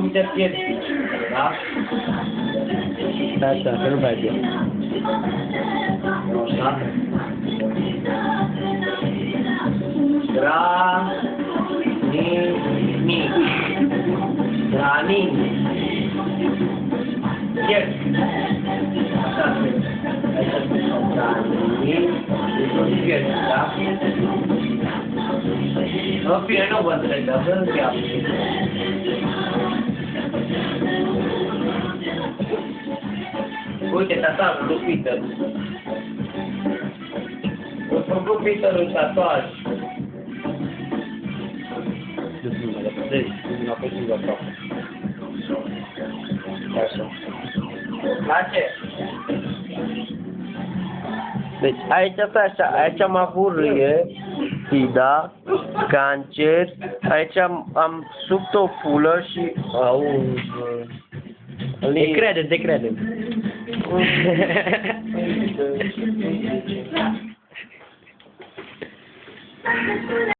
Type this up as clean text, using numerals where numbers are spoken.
numite pietrici, da? Da, așa, că nu vede. Așa. Granini. Granini. Yes. Așa se. Așa se. Granini. Yes, da? În fine, nu vă înțeleg, dar vă întreabă. Uite, tata, lui Peter. Îți făcut Peter un tatuaj. Deci, înapoi și la cap. Așa. Place? Deci, aici stai așa, aici am avut râie, sida, cancer, aici am subt o pulă și... Auzi, te credem, te credem.